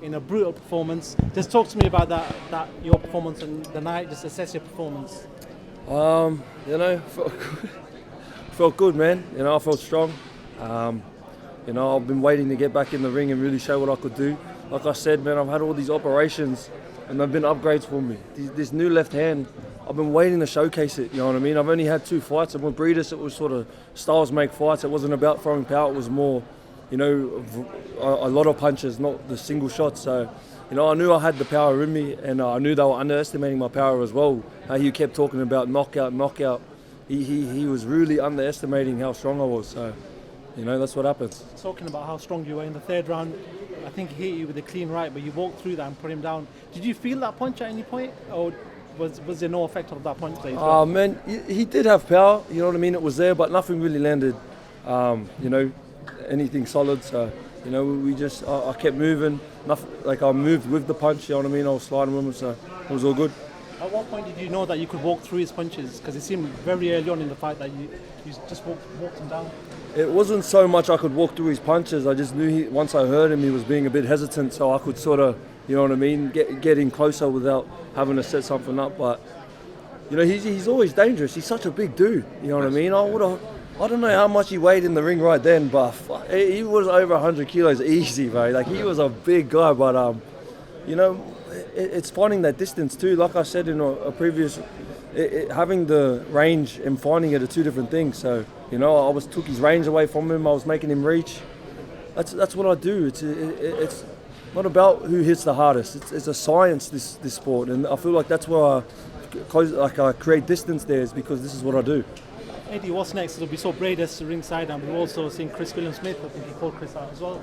in a brutal performance. Just talk to me about that your performance on the night. Just assess your performance. Felt good, man. I felt strong. I've been waiting to get back in the ring and really show what I could do. Like I said, man, I've had all these operations and they've been upgrades for me. This new left hand, I've been waiting to showcase it, you know what I mean? I've only had 2 fights, and with Briedis, it was sort of styles make fights. It wasn't about throwing power, it was more, a lot of punches, not the single shots. So, I knew I had the power in me, and I knew they were underestimating my power as well. He kept talking about knockout. He was really underestimating how strong I was. So, that's what happens. Talking about how strong you were in the 3rd round, I think he hit you with a clean right, but you walked through that and put him down. Did you feel that punch at any point, or was there no effect of that punch? Man, he did have power, you know what I mean? It was there, but nothing really landed, anything solid. So, I kept moving. I moved with the punch, you know what I mean? I was sliding with him, so it was all good. At what point did you know that you could walk through his punches? Because it seemed very early on in the fight that you just walked him down. It wasn't so much I could walk through his punches. I just knew once I heard him, he was being a bit hesitant, so I could sort of, you know what I mean, get in closer without having to set something up. But, he's always dangerous. He's such a big dude, you know what I mean? I don't know how much he weighed in the ring right then, but he was over 100 kilos easy, bro. Like, he was a big guy, but, it's finding that distance too. Like I said in a previous, having the range and finding it are 2 different things. So, I took his range away from him. I was making him reach. That's what I do. It's not about who hits the hardest. It's a science, this sport, and I feel like that's where I create distance there, is because this is what I do. Eddie, what's next? So we saw Briedis ringside, and we've also seen Chris William-Smith. I think he called Chris out as well.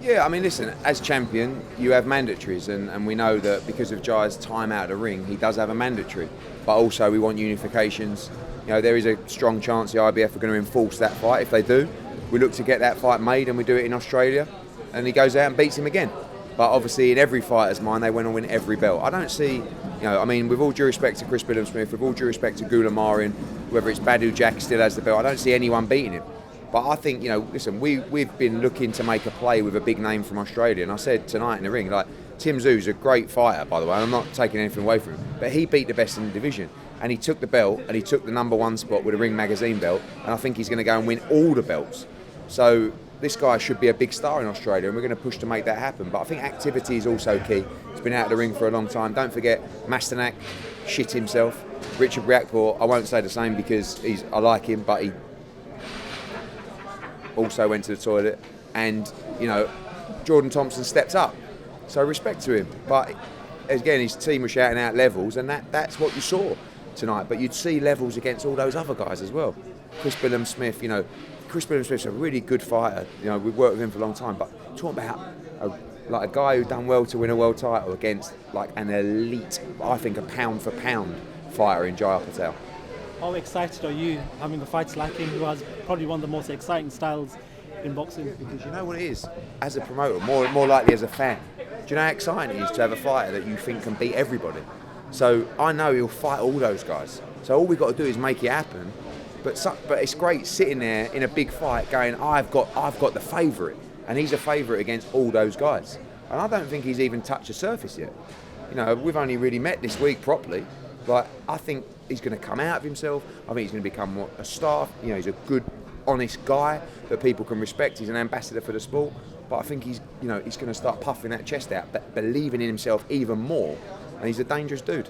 Yeah, I mean, listen, as champion, you have mandatories, and we know that because of Jai's time out of the ring, he does have a mandatory. But also, we want unifications. There is a strong chance the IBF are going to enforce that fight. If they do, we look to get that fight made, and we do it in Australia, and he goes out and beats him again. But obviously, in every fighter's mind, they want to win every belt. I don't see, with all due respect to Chris William-Smith, with all due respect to Gulamarin, whether it's Badu Jack still has the belt, I don't see anyone beating him. But I think, listen, we've been looking to make a play with a big name from Australia. And I said tonight in the ring, Tim Tszyu's a great fighter, by the way. I'm not taking anything away from him. But he beat the best in the division. And he took the belt, and he took the #1 spot with a Ring Magazine belt. And I think he's going to go and win all the belts. So this guy should be a big star in Australia, and we're going to push to make that happen. But I think activity is also key. He's been out of the ring for a long time. Don't forget, Masternak shit himself. Richard RIAKPORHE, I won't say the same because I like him, but he also went to the toilet. And, Jordan Thompson stepped up. So respect to him. But again, his team was shouting out levels, and that's what you saw tonight. But you'd see levels against all those other guys as well. Chris William-Smith, Chris William-Smith's a really good fighter. We've worked with him for a long time. But talking about a guy who done well to win a world title against an elite, I think a pound for pound fighter in Jai Opetaia. How excited are you having a fight like him, who has probably one of the most exciting styles in boxing? Because you know what it is, as a promoter, more likely as a fan. Do you know how exciting it is to have a fighter that you think can beat everybody? So I know he'll fight all those guys. So all we've got to do is make it happen. But it's great sitting there in a big fight going, I've got the favourite, and he's a favourite against all those guys. And I don't think he's even touched the surface yet. We've only really met this week properly, but I think he's going to come out of himself. I think he's going to become a star. He's a good, honest guy that people can respect. He's an ambassador for the sport. But I think he's going to start puffing that chest out, but believing in himself even more. And he's a dangerous dude.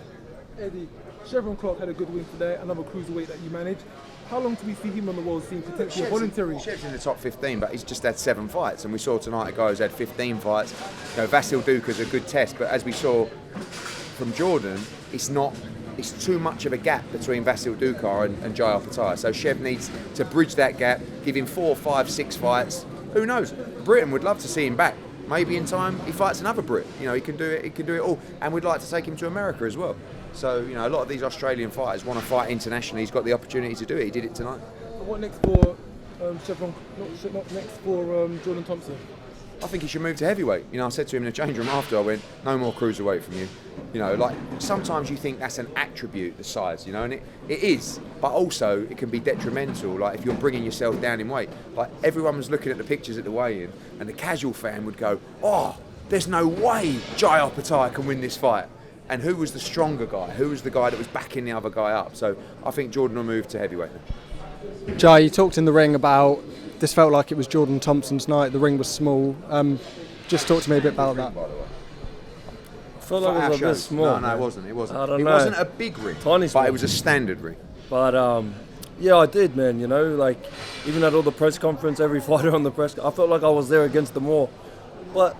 Eddie, Chevron Clark had a good win today, another cruiserweight that you managed. How long do we see him on the world scene, potentially voluntary? Chev's in the top 15, but he's just had 7 fights. And we saw tonight a guy who's had 15 fights. Vasil Duka's a good test, but as we saw from Jordan, it's too much of a gap between Vasil Duka and Jai Opetaia. So Chev needs to bridge that gap, give him 4, 5, 6 fights. Who knows? Britain would love to see him back. Maybe in time he fights another Brit. He can do it. He can do it all. And we'd like to take him to America as well. So a lot of these Australian fighters want to fight internationally. He's got the opportunity to do it. He did it tonight. What next for Chevron? Not next for Jordan Thompson. I think he should move to heavyweight. I said to him in the change room after, I went, no more cruiserweight from you. Sometimes you think that's an attribute, the size, and it is, but also it can be detrimental, if you're bringing yourself down in weight. Everyone was looking at the pictures at the weigh-in, and the casual fan would go, oh, there's no way Jai Opetaia can win this fight. And who was the stronger guy? Who was the guy that was backing the other guy up? So I think Jordan will move to heavyweight now. Jai, you talked in the ring about this felt like it was Jordan Thompson's night. The ring was small. Just talk to me a bit about that. I felt like it was a bit small. No, it wasn't. It wasn't. I don't it know. wasn't a big ring, Tiny small. but it was a standard ring. But yeah, I did, man. You know, like even at all the press conference, every fighter on the press, I felt like I was there against them all. But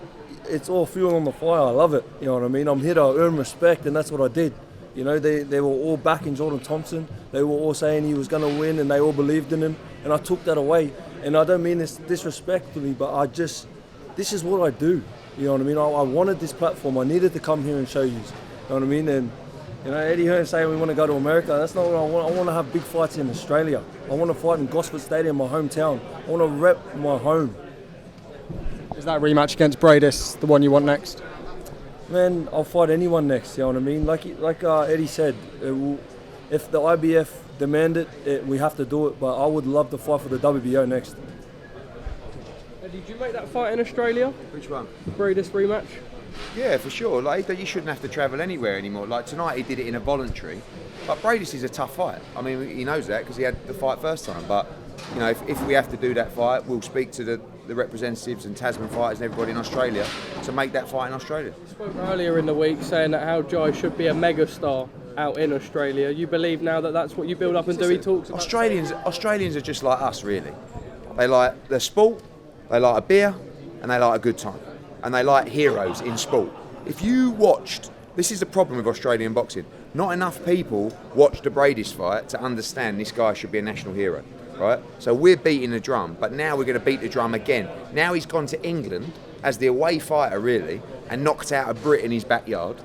it's all fuel on the fire. I love it. You know what I mean? I'm here to earn respect, and that's what I did. You know, they were all backing Jordan Thompson. They were all saying he was going to win, and they all believed in him. And I took that away. And I don't mean this disrespectfully, but this is what I do. You know what I mean? I wanted this platform. I needed to come here and show you. You know what I mean? And you know, Eddie Hearn saying we want to go to America. That's not what I want. I want to have big fights in Australia. I want to fight in Gosford Stadium, my hometown. I want to rep my home. Is that rematch against Briedis the one you want next? Man, I'll fight anyone next. You know what I mean? Like Eddie said, if the IBF demand it, we have to do it. But I would love to fight for the WBO next. Did you make that fight in Australia? Which one? Briedis rematch? Yeah, for sure. Like, you shouldn't have to travel anywhere anymore. Like tonight, he did it in a voluntary. But Briedis is a tough fight. I mean, he knows that because he had the fight first time. But you know, if we have to do that fight, we'll speak to the representatives and Tasman fighters and everybody in Australia to make that fight in Australia. You spoke earlier in the week saying that how Jai should be a megastar out in Australia. You believe now that that's what you build up and do? He talks about Australians are just like us, really. They like their sport, they like a beer, and they like a good time. And they like heroes in sport. If you watched, this is the problem with Australian boxing, not enough people watched the Briedis fight to understand this guy should be a national hero, right? So we're beating the drum, but now we're going to beat the drum again. Now he's gone to England as the away fighter, really, and knocked out a Brit in his backyard.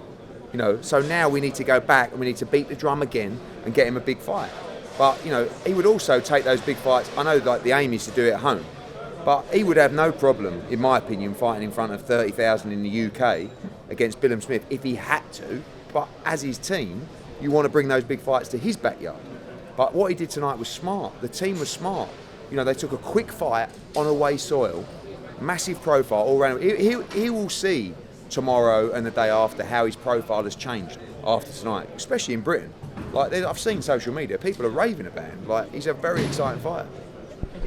You know, so now we need to go back and we need to beat the drum again and get him a big fight. But, you know, he would also take those big fights. I know, like, the aim is to do it at home. But he would have no problem, in my opinion, fighting in front of 30,000 in the UK against Billam Smith if he had to. But as his team, you want to bring those big fights to his backyard. But what he did tonight was smart. The team was smart. You know, they took a quick fight on away soil, massive profile all around. He will see tomorrow and the day after how his profile has changed after tonight, especially in Britain. Like, I've seen social media, people are raving about him. Like, he's a very exciting fighter.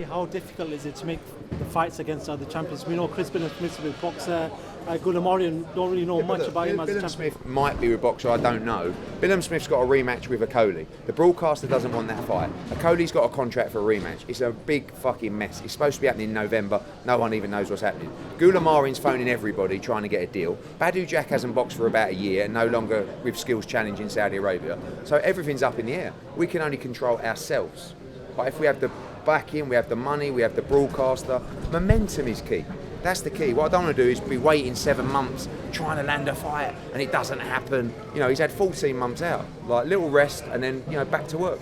How difficult is it to make the fights against other champions? We know Chris Billam Smith is a boxer. Gulamarian don't really know much about him as a champion. Billam Smith might be a boxer, I don't know. Billam Smith's got a rematch with Akoli. The broadcaster doesn't want that fight. Akoli's got a contract for a rematch. It's a big fucking mess. It's supposed to be happening in November. No one even knows what's happening. Gulamarian's phoning everybody trying to get a deal. Badu Jack hasn't boxed for about a year and no longer with Skills Challenge in Saudi Arabia. So everything's up in the air. We can only control ourselves. But if we have the backing, we have the money, we have the broadcaster, momentum is key. That's the key. What I don't want to do is be waiting 7 months trying to land a fight and it doesn't happen. You know, he's had 14 months out. Like, little rest and then, you know, back to work.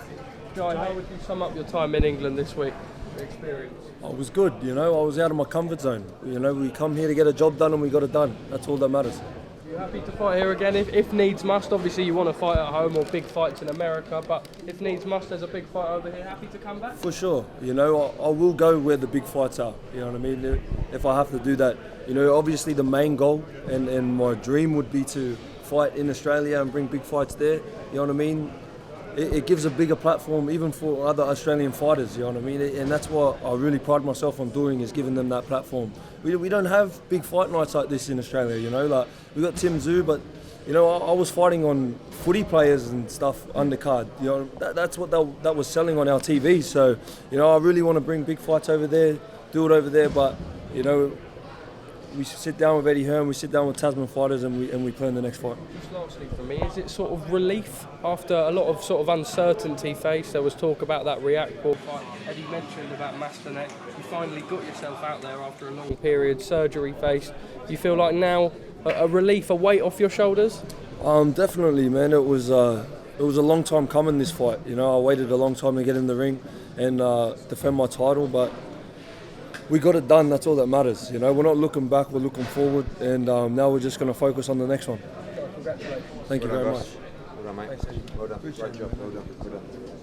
Jai, how would you sum up your time in England this week? The experience? I was good, you know, I was out of my comfort zone. You know, we come here to get a job done and we got it done. That's all that matters. Are you happy to fight here again? If needs must, obviously you want to fight at home or big fights in America, but if needs must, there's a big fight over here. Happy to come back? For sure, you know, I will go where the big fights are, you know what I mean, if I have to do that. You know, obviously the main goal and my dream would be to fight in Australia and bring big fights there, you know what I mean. It gives a bigger platform even for other Australian fighters, you know what I mean, and that's what I really pride myself on doing, is giving them that platform. We don't have big fight nights like this in Australia, you know, like we got Tim Tszyu, but you know, I was fighting on footy players and stuff undercard, you know, that's what that was selling on our TV. So, you know, I really want to bring big fights over there, do it over there, but you know, we sit down with Eddie Hearn, we sit down with Tasman fighters, and we plan the next fight. Just lastly for me, is it sort of relief after a lot of sort of uncertainty faced? There was talk about that RIAKPORHE fight. Eddie mentioned about Masterneck. You finally got yourself out there after a long period, surgery faced. Do you feel like now a relief, a weight off your shoulders? Definitely, man. It was a long time coming, this fight. You know, I waited a long time to get in the ring and defend my title, but we got it done. That's all that matters. You know, we're not looking back, we're looking forward, and now we're just going to focus on the next one. Congratulations. Thank you very much. Well done, mate. Well done. Great job. Well done.